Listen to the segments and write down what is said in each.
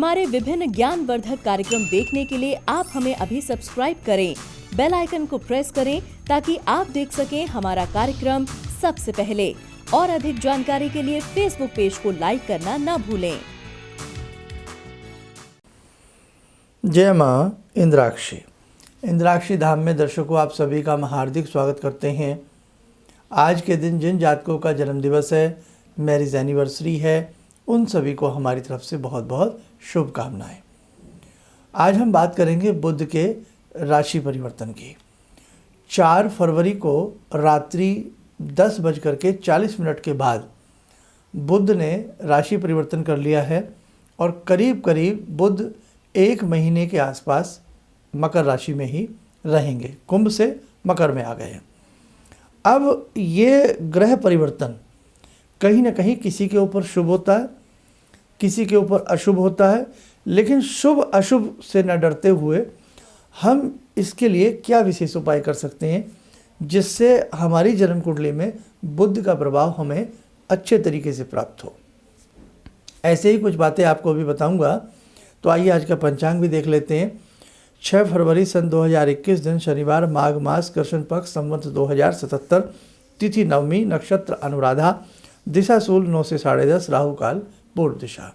हमारे विभिन्न ज्ञानवर्धक कार्यक्रम देखने के लिए आप हमें अभी सब्सक्राइब करें, बेल आइकन को प्रेस करें ताकि आप देख सकें हमारा कार्यक्रम सबसे पहले। और अधिक जानकारी के लिए फेसबुक पेज को लाइक करना न भूलें। जय माँ इंद्राक्षी। इंद्राक्षी धाम में दर्शकों आप सभी का हम हार्दिक स्वागत करते हैं। आज के दिन जिन जातकों का जन्मदिवस है, मैरिज एनिवर्सरी है, उन सभी को हमारी तरफ से बहुत बहुत शुभकामनाएं। आज हम बात करेंगे बुध के राशि परिवर्तन की। 4 फरवरी को रात्रि 10:40 के बाद बुध ने राशि परिवर्तन कर लिया है और करीब करीब बुध 1 महीने के आसपास मकर राशि में ही रहेंगे। कुंभ से मकर में आ गए हैं। अब ये ग्रह परिवर्तन कहीं ना कहीं किसी के ऊपर शुभ होता है, किसी के ऊपर अशुभ होता है, लेकिन शुभ अशुभ से न डरते हुए हम इसके लिए क्या विशेष उपाय कर सकते हैं जिससे हमारी जन्म कुंडली में बुध का प्रभाव हमें अच्छे तरीके से प्राप्त हो। ऐसे ही कुछ बातें आपको भी बताऊंगा। तो आइए आज का पंचांग भी देख लेते हैं। 6 फरवरी सन 2021 दिन शनिवार, माघ मास, कृष्ण पक्ष, संवत 2077, तिथि नवमी, नक्षत्र अनुराधा, दिशा शूल 9 से 10:30, राहु काल पूर्व दिशा।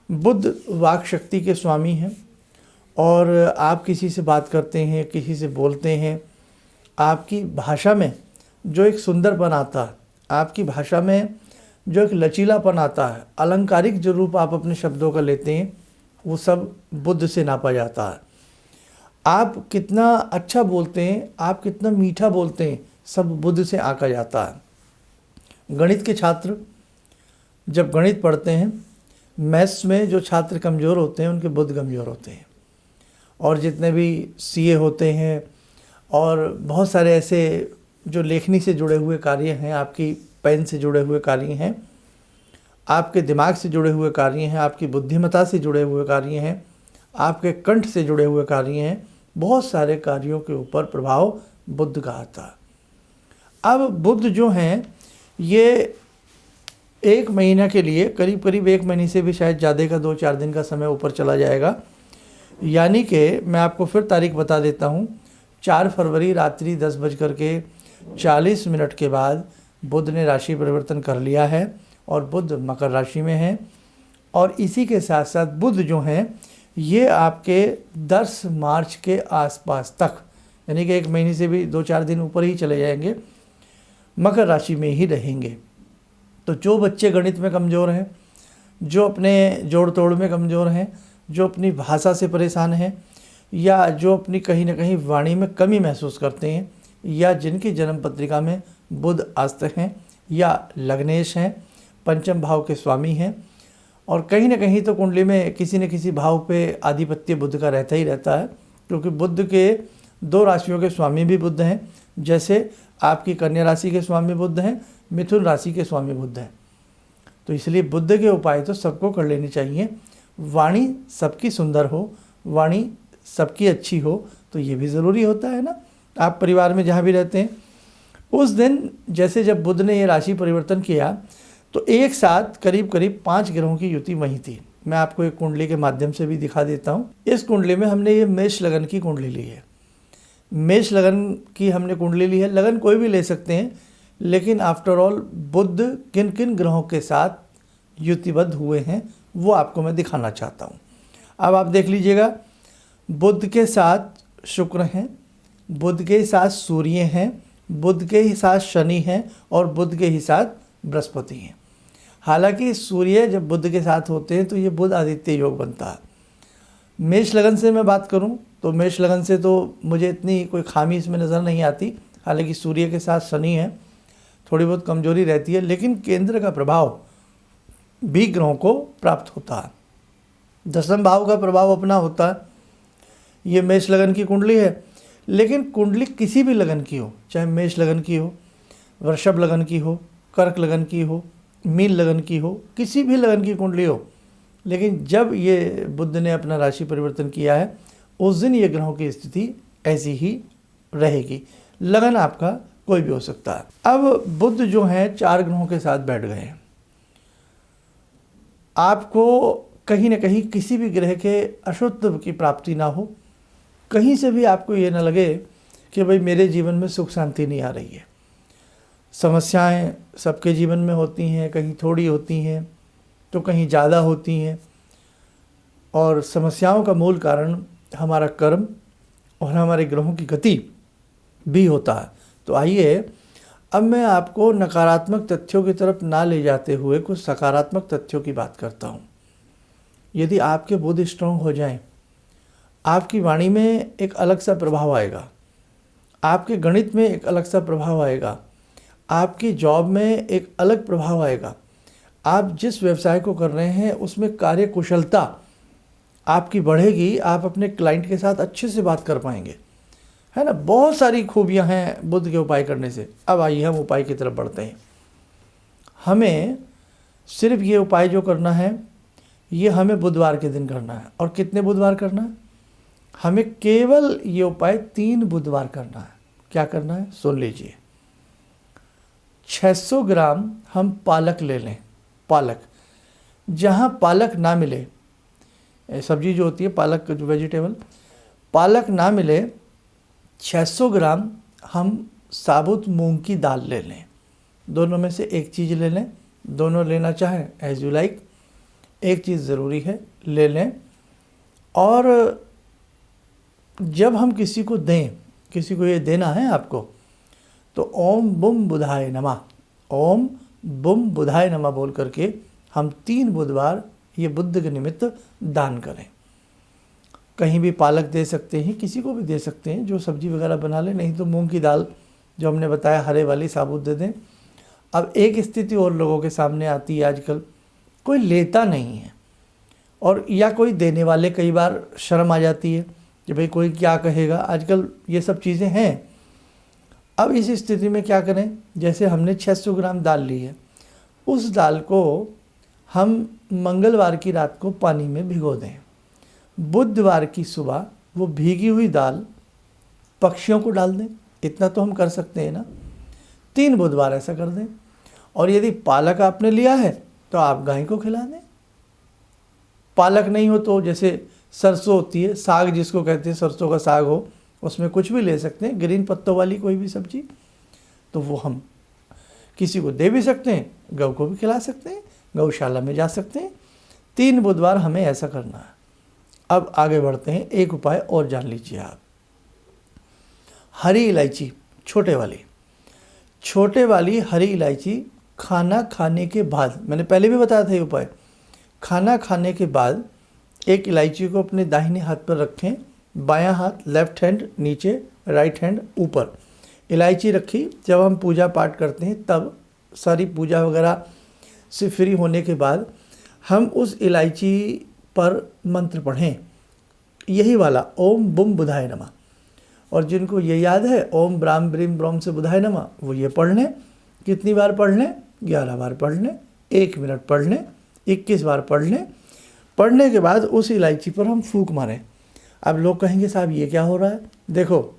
बुध वाक शक्ति के स्वामी हैं और आप किसी से बात करते हैं, किसी से बोलते हैं, आपकी भाषा में जो एक सुंदरपन आता है, आपकी भाषा में जो एक लचीलापन आता है, अलंकारिक जो रूप आप अपने शब्दों का लेते हैं, वो सब बुध से नापा जाता है। आप कितना अच्छा बोलते हैं, आप कितना मीठा बोलते हैं, सब बुध से आंका जाता है। गणित के छात्र जब गणित पढ़ते हैं, मैथ्स में जो छात्र कमज़ोर होते हैं उनके बुध कमज़ोर होते हैं। और जितने भी सीए होते हैं और बहुत सारे ऐसे जो लेखनी से जुड़े हुए कार्य हैं, आपकी पेन से जुड़े हुए कार्य हैं, आपके दिमाग से जुड़े हुए कार्य हैं, आपकी बुद्धिमत्ता से जुड़े हुए कार्य हैं, आपके कंठ से जुड़े हुए कार्य हैं, बहुत सारे कार्यों के ऊपर प्रभाव बुध का आता है। अब बुध जो हैं ये 1 महीना के लिए करीब 1 महीने से भी शायद ज़्यादा का 2-4 दिन का समय ऊपर चला जाएगा। यानी कि मैं आपको फिर तारीख बता देता हूँ। 4 फरवरी रात्रि 10:40 के बाद बुध ने राशि परिवर्तन कर लिया है और बुध मकर राशि में है। और इसी के साथ साथ बुध जो हैं ये आपके 10 मार्च के आसपास तक, यानी कि 1 महीने से भी 2-4 दिन ऊपर ही चले जाएंगे, मकर राशि में ही रहेंगे। तो जो बच्चे गणित में कमज़ोर हैं, जो अपने जोड़ तोड़ में कमज़ोर हैं, जो अपनी भाषा से परेशान हैं, या जो अपनी कहीं ना कहीं वाणी में कमी महसूस करते हैं, या जिनकी जन्म पत्रिका में बुध अस्त हैं या लग्नेश हैं, पंचम भाव के स्वामी हैं, और कहीं ना कहीं तो कुंडली में किसी न किसी भाव पे आधिपत्य बुध का रहता ही रहता है, क्योंकि बुध के 2 राशियों के स्वामी भी बुध हैं। जैसे आपकी कन्या राशि के स्वामी बुध हैं, मिथुन राशि के स्वामी बुध हैं। तो इसलिए बुध के उपाय तो सबको कर लेनी चाहिए। वाणी सबकी सुंदर हो, वाणी सबकी अच्छी हो, तो ये भी ज़रूरी होता है ना। आप परिवार में जहाँ भी रहते हैं, उस दिन जैसे जब बुध ने ये राशि परिवर्तन किया तो एक साथ करीब 5 ग्रहों की युति वहीं थी। मैं आपको एक कुंडली के माध्यम से भी दिखा देता हूँ। इस कुंडली में हमने ये मेष लगन की कुंडली ली है। मेष लगन की हमने कुंडली ली है। लगन कोई भी ले सकते हैं, लेकिन आफ्टर ऑल बुध किन किन ग्रहों के साथ युतिबद्ध हुए हैं वो आपको मैं दिखाना चाहता हूँ। अब आप देख लीजिएगा, बुध के साथ शुक्र हैं, बुध के साथ सूर्य हैं, बुध के ही साथ शनि हैं और बुध के ही साथ बृहस्पति हैं। हालांकि सूर्य जब बुध के साथ होते हैं तो ये बुध आदित्य योग बनता है। मेष लगन से मैं बात करूं तो मेष लगन से तो मुझे इतनी कोई खामी इसमें नज़र नहीं आती। हालांकि सूर्य के साथ शनि है, थोड़ी बहुत कमजोरी रहती है, लेकिन केंद्र का प्रभाव भी ग्रहों को प्राप्त होता है। 10वें भाव का प्रभाव अपना होता है। ये मेष लगन की कुंडली है, लेकिन कुंडली किसी भी लगन की हो, चाहे मेष लगन की हो, वृषभ लगन की हो, कर्क लगन की हो, मीन लगन की हो, किसी भी लगन की कुंडली हो, लेकिन जब ये बुध ने अपना राशि परिवर्तन किया है उस दिन ये ग्रहों की स्थिति ऐसी ही रहेगी। लगन आपका कोई भी हो सकता है। अब बुध जो है 4 ग्रहों के साथ बैठ गए हैं। आपको कहीं ना कहीं किसी भी ग्रह के अशुद्ध की प्राप्ति ना हो, कहीं से भी आपको ये ना लगे कि भाई मेरे जीवन में सुख शांति नहीं आ रही है। समस्याएं सबके जीवन में होती हैं, कहीं थोड़ी होती हैं तो कहीं ज़्यादा होती हैं, और समस्याओं का मूल कारण हमारा कर्म और हमारे ग्रहों की गति भी होता है। तो आइए अब मैं आपको नकारात्मक तथ्यों की तरफ ना ले जाते हुए कुछ सकारात्मक तथ्यों की बात करता हूँ। यदि आपके बुध स्ट्रांग हो जाएं, आपकी वाणी में एक अलग सा प्रभाव आएगा, आपके गणित में एक अलग सा प्रभाव आएगा, आपकी जॉब में एक अलग प्रभाव आएगा, आप जिस व्यवसाय को कर रहे हैं उसमें कार्य कुशलता आपकी बढ़ेगी, आप अपने क्लाइंट के साथ अच्छे से बात कर पाएंगे, है ना। बहुत सारी खूबियां हैं बुध के उपाय करने से। अब आइए हम उपाय की तरफ बढ़ते हैं। हमें सिर्फ ये उपाय जो करना है ये हमें बुधवार के दिन करना है। और कितने बुधवार करना है? हमें केवल ये उपाय 3 बुधवार करना है। क्या करना है सुन लीजिए। 600 ग्राम हम पालक ले लें। पालक, जहाँ पालक ना मिले, सब्जी जो होती है पालक जो वेजिटेबल, पालक ना मिले, 600 ग्राम हम साबुत मूंग की दाल ले लें। दोनों में से एक चीज़ ले लें, दोनों लेना चाहें एज यू लाइक, एक चीज़ ज़रूरी है ले लें। और जब हम किसी को दें, किसी को ये देना है आपको, तो ओम बुम बुधाय नमः, ओम बुम बुधाय नमः बोल करके हम 3 बुधवार ये बुध के निमित्त दान करें। कहीं भी पालक दे सकते हैं, किसी को भी दे सकते हैं जो सब्जी वगैरह बना ले, नहीं तो मूंग की दाल जो हमने बताया हरे वाली साबुत दे दें। अब एक स्थिति और लोगों के सामने आती है, आजकल कोई लेता नहीं है, और या कोई देने वाले कई बार शर्म आ जाती है कि भाई कोई क्या कहेगा, आजकल ये सब चीज़ें हैं। अब इस स्थिति में क्या करें, जैसे हमने 600 ग्राम दाल ली है, उस दाल को हम मंगलवार की रात को पानी में भिगो दें। बुधवार की सुबह वो भीगी हुई दाल पक्षियों को डाल दें। इतना तो हम कर सकते हैं ना। 3 बुधवार ऐसा कर दें। और यदि पालक आपने लिया है तो आप गाय को खिला दें। पालक नहीं हो तो जैसे सरसों होती है, साग जिसको कहते हैं, सरसों का साग हो, उसमें कुछ भी ले सकते हैं, ग्रीन पत्तों वाली कोई भी सब्जी, तो वो हम किसी को दे भी सकते हैं, गौ को भी खिला सकते हैं, गौशाला में जा सकते हैं। 3 बुधवार हमें ऐसा करना है। अब आगे बढ़ते हैं, एक उपाय और जान लीजिए आप। हरी इलायची, छोटे वाली हरी इलायची खाना खाने के बाद, मैंने पहले भी बताया था ये उपाय, खाना खाने के बाद एक इलायची को अपने दाहिने हाथ पर रखें, बायां हाथ लेफ्ट हैंड नीचे, राइट हैंड ऊपर, इलायची रखी। जब हम पूजा पाठ करते हैं तब सारी पूजा वगैरह से फ्री होने के बाद हम उस इलायची पर मंत्र पढ़ें, यही वाला ओम बुम बुधाय नमः। और जिनको ये याद है ओम ब्राम ब्रीम ब्रोम से बुधाय नमः, वो ये पढ़ लें। कितनी बार पढ़ लें? 11 बार पढ़ लें, 1 मिनट पढ़ लें, 21 बार पढ़ लें। पढ़ने के बाद उस इलायची पर हम फूंक मारें। अब लोग कहेंगे साहब ये क्या हो रहा है? देखो,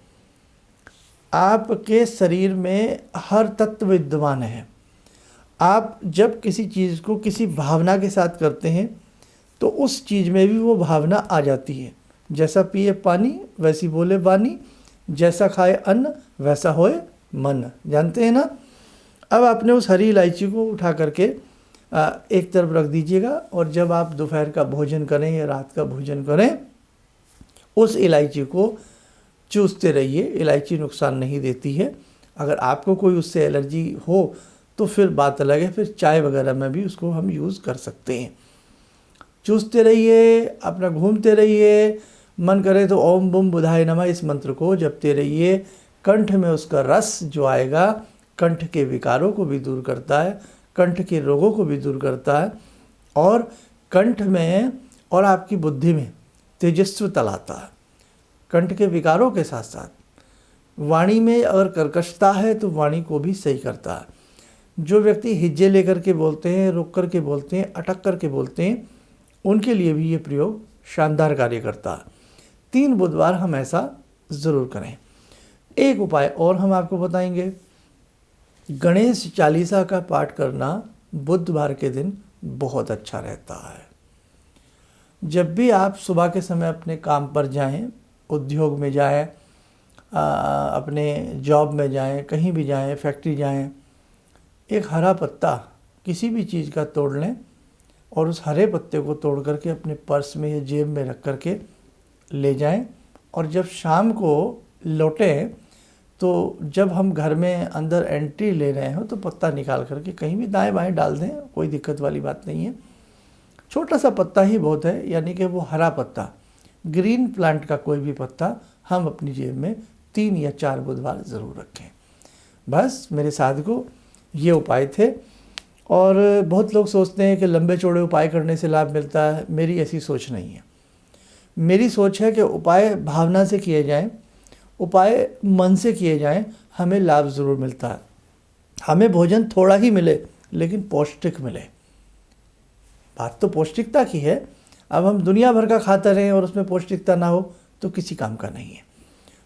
आपके शरीर में हर तत्व विद्यमान है। आप जब किसी चीज़ को किसी भावना के साथ करते हैं तो उस चीज़ में भी वो भावना आ जाती है। जैसा पिए पानी वैसी बोले वाणी, जैसा खाए अन्न वैसा होए मन, जानते हैं ना। अब आपने उस हरी इलायची को उठा करके एक तरफ रख दीजिएगा, और जब आप दोपहर का भोजन करें या रात का भोजन करें, उस इलायची को चूसते रहिए। इलायची नुकसान नहीं देती है। अगर आपको कोई उससे एलर्जी हो तो फिर बात अलग है, फिर चाय वगैरह में भी उसको हम यूज़ कर सकते हैं। चूसते रहिए, अपना घूमते रहिए, मन करे तो ओम बुम बुधाय नमः इस मंत्र को जपते रहिए। कंठ में उसका रस जो आएगा कंठ के विकारों को भी दूर करता है, कंठ के रोगों को भी दूर करता है, और कंठ में और आपकी बुद्धि में तेजस्विता लाता है। कंठ के विकारों के साथ साथ वाणी में अगर कर्कशता है तो वाणी को भी सही करता है। जो व्यक्ति हिज्जे लेकर के बोलते हैं, रुक कर के बोलते हैं, अटक कर के बोलते हैं, उनके लिए भी ये प्रयोग शानदार कार्य करता है। 3 बुधवार हम ऐसा ज़रूर करें। एक उपाय और हम आपको बताएंगे। गणेश चालीसा का पाठ करना बुधवार के दिन बहुत अच्छा रहता है। जब भी आप सुबह के समय अपने काम पर जाएं, उद्योग में जाएं, अपने जॉब में जाएं, कहीं भी जाएं, फैक्ट्री जाएं, एक हरा पत्ता किसी भी चीज़ का तोड़ लें और उस हरे पत्ते को तोड़ करके अपने पर्स में या जेब में रख करके ले जाएं। और जब शाम को लौटें तो जब हम घर में अंदर एंट्री ले रहे हो तो पत्ता निकाल करके कहीं भी दाएं बाएं डाल दें, कोई दिक्कत वाली बात नहीं है। छोटा सा पत्ता ही बहुत है, यानी कि वो हरा पत्ता, ग्रीन प्लांट का कोई भी पत्ता हम अपनी जेब में 3 या 4 बुधवार ज़रूर रखें। बस मेरे साथियों ये उपाय थे। और बहुत लोग सोचते हैं कि लंबे चौड़े उपाय करने से लाभ मिलता है। मेरी ऐसी सोच नहीं है। मेरी सोच है कि उपाय भावना से किए जाएं, उपाय मन से किए जाएं, हमें लाभ ज़रूर मिलता है। हमें भोजन थोड़ा ही मिले लेकिन पौष्टिक मिले। बात तो पौष्टिकता की है। अब हम दुनिया भर का खाते रहें और उसमें पौष्टिकता ना हो तो किसी काम का नहीं है।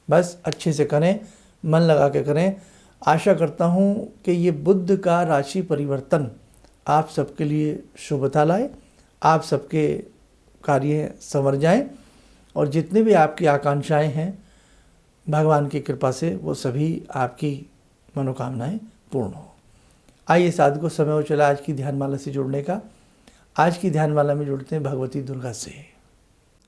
बस अच्छे से करें, मन लगा के करें। आशा करता हूँ कि ये बुध का राशि परिवर्तन आप सबके लिए शुभता लाए, आप सबके कार्य संवर जाएं और जितने भी आपकी आकांक्षाएं हैं भगवान की कृपा से वो सभी आपकी मनोकामनाएं पूर्ण हो। आइए साधकों, समय हो चला आज की ध्यानमाला से जुड़ने का। आज की ध्यानमाला में जुड़ते हैं भगवती दुर्गा से।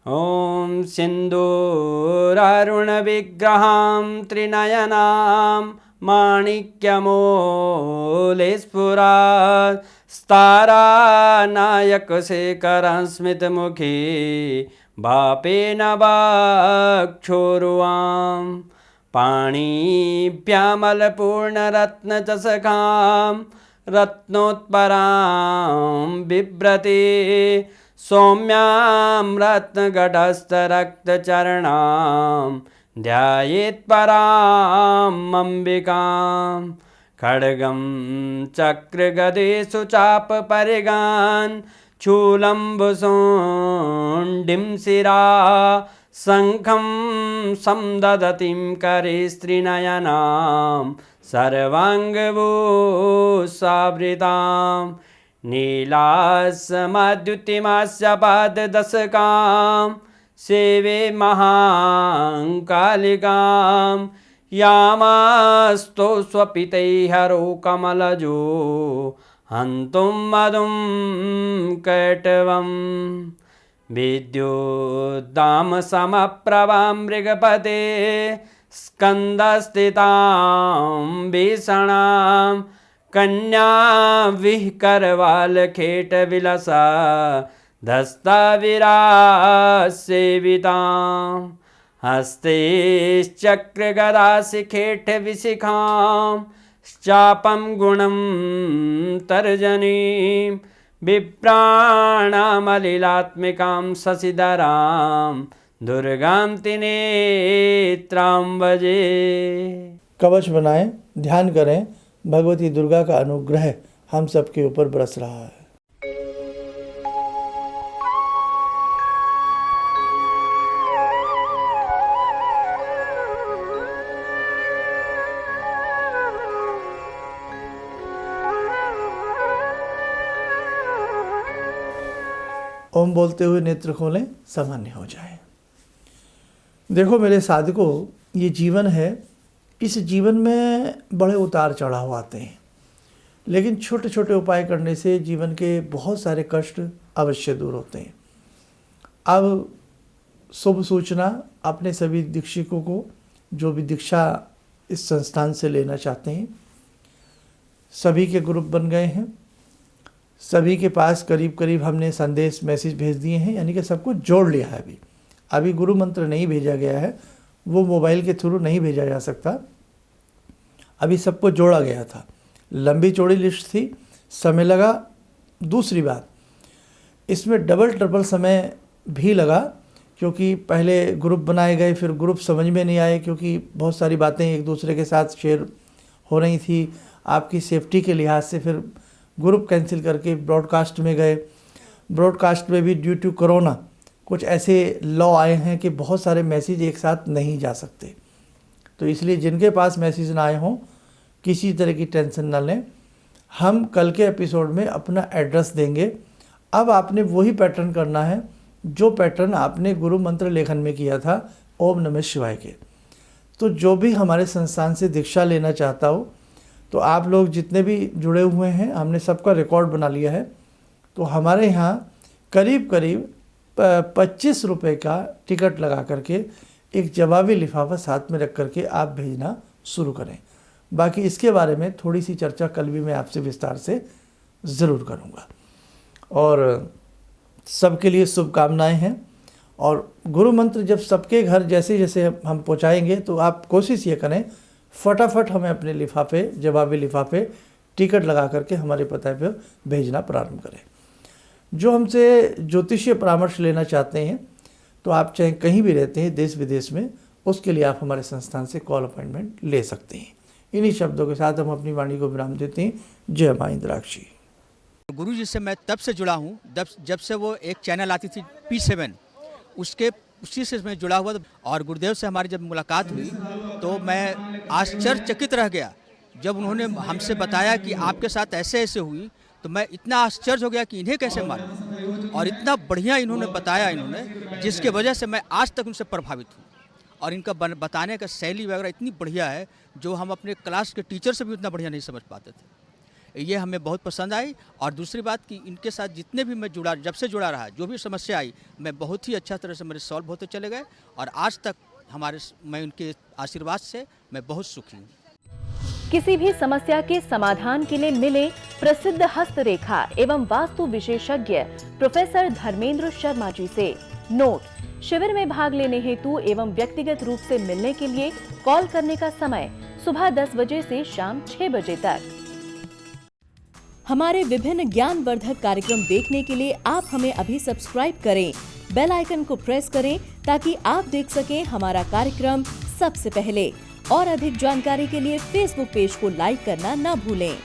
ॐ सिन्दूरारुणविग्रहां त्रिनयनां माणिक्यमूलस्फुरात् स्तारानायकशेखरं स्मितमुखी भापेन वक्षोरुवां पाणिभ्यामलपूर्णरत्नचषकां रत्नोत्परां बिभ्रति सौम्यां रत्नगटस्थरक्तचरणां ध्यायेत्परां अम्बिकां खड्गं चक्रगदेषु चापपरिगान् शूलम्बुशुण्डिं शिरा शङ्खं संदधतीं करे स्त्रीनयनां सर्वाङ्गभूषावृतां नीलास्मद्युतिमास्य पाददशकां सेवे महाकालिकां यामास्तो स्वपितैहरो कमलजो हन्तुं मधुं कैटवं विद्युद्दामसमप्रभां मृगपते स्कन्दस्थितां भीषणां कन्या विहकरवालखेटविलसा धस्ताविरासेवितां हस्तैश्चक्रगदाशिखेटविशिखां चापं गुणं तर्जनीं विप्राणामलिलात्मिकां शशिधरां दुर्गां त्रिनेत्रां भजे। कवच बनाएं, ध्यान करें, भगवती दुर्गा का अनुग्रह हम सबके ऊपर बरस रहा है। ओम बोलते हुए नेत्र खोलें, सामान्य हो जाए। देखो मेरे साधकों, ये जीवन है। इस जीवन में बड़े उतार चढ़ाव आते हैं, लेकिन छोटे छोटे उपाय करने से जीवन के बहुत सारे कष्ट अवश्य दूर होते हैं। अब शुभ सूचना अपने सभी दीक्षिकों को, जो भी दीक्षा इस संस्थान से लेना चाहते हैं, सभी के ग्रुप बन गए हैं। सभी के पास करीब करीब हमने संदेश मैसेज भेज दिए हैं, यानी कि सबको जोड़ लिया है। अभी गुरु मंत्र नहीं भेजा गया है, वो मोबाइल के थ्रू नहीं भेजा जा सकता। अभी सबको जोड़ा गया था। लंबी चौड़ी लिस्ट थी, समय लगा। दूसरी बात, इसमें डबल ट्रिपल समय भी लगा, क्योंकि पहले ग्रुप बनाए गए, फिर ग्रुप समझ में नहीं आए, क्योंकि बहुत सारी बातें एक दूसरे के साथ शेयर हो रही थी। आपकी सेफ्टी के लिहाज से फिर ग्रुप कैंसिल करके ब्रॉडकास्ट में गए। ब्रॉडकास्ट में भी ड्यू टू कोरोना कुछ ऐसे लॉ आए हैं कि बहुत सारे मैसेज एक साथ नहीं जा सकते। तो इसलिए जिनके पास मैसेज ना आए हों, किसी तरह की टेंशन ना लें। हम कल के एपिसोड में अपना एड्रेस देंगे। अब आपने वही पैटर्न करना है जो पैटर्न आपने गुरु मंत्र लेखन में किया था ओम नमः शिवाय के। तो जो भी हमारे संस्थान से दीक्षा लेना चाहता हो, तो आप लोग जितने भी जुड़े हुए हैं, हमने सबका रिकॉर्ड बना लिया है। तो हमारे यहाँ करीब करीब 25 रुपये का टिकट लगा करके एक जवाबी लिफाफा साथ में रख करके आप भेजना शुरू करें। बाकी इसके बारे में थोड़ी सी चर्चा कल भी मैं आपसे विस्तार से ज़रूर करूँगा। और सबके लिए शुभकामनाएं हैं। और गुरु मंत्र जब सबके घर जैसे जैसे हम पहुँचाएंगे, तो आप कोशिश ये करें फटाफट हमें अपने लिफाफे, जवाबी लिफाफे, टिकट लगा करके हमारे पते पर भेजना प्रारंभ करें। जो हमसे ज्योतिषीय परामर्श लेना चाहते हैं, तो आप चाहे कहीं भी रहते हैं देश विदेश में, उसके लिए आप हमारे संस्थान से कॉल अपॉइंटमेंट ले सकते हैं। इन्हीं शब्दों के साथ हम अपनी वाणी को विराम देते हैं। जय मां इंद्राक्षी। गुरु जी से मैं तब से जुड़ा हूँ जब से वो एक चैनल आती थी P7, उसी से मैं जुड़ा हुआ था। और गुरुदेव से हमारी जब मुलाकात हुई तो मैं आश्चर्यचकित रह गया जब उन्होंने हमसे बताया कि आपके साथ ऐसे ऐसे हुई। तो मैं इतना आश्चर्य हो गया कि इन्हें कैसे मालूम, और इतना बढ़िया इन्होंने बताया जिसके वजह से मैं आज तक उनसे प्रभावित हूँ। और इनका बताने का शैली वगैरह इतनी बढ़िया है जो हम अपने क्लास के टीचर से भी उतना बढ़िया नहीं समझ पाते थे। ये हमें बहुत पसंद आई। और दूसरी बात कि इनके साथ जितने भी मैं जुड़ा, जब से जुड़ा रहा, जो भी समस्या आई, मैं बहुत ही अच्छा तरह से मेरे सॉल्व होते चले गए। और आज तक मैं उनके आशीर्वाद से मैं बहुत सुखी हूँ। किसी भी समस्या के समाधान के लिए मिले प्रसिद्ध हस्तरेखा एवं वास्तु विशेषज्ञ प्रोफेसर धर्मेंद्र शर्मा जी से। नोट: शिविर में भाग लेने हेतु एवं व्यक्तिगत रूप से मिलने के लिए कॉल करने का समय सुबह 10 बजे से शाम 6 बजे तक। हमारे विभिन्न ज्ञानवर्धक कार्यक्रम देखने के लिए आप हमें अभी सब्सक्राइब करें, बेल आइकन को प्रेस करें ताकि आप देख सकें हमारा कार्यक्रम सबसे पहले। और अधिक जानकारी के लिए फेसबुक पेज को लाइक करना न भूलें।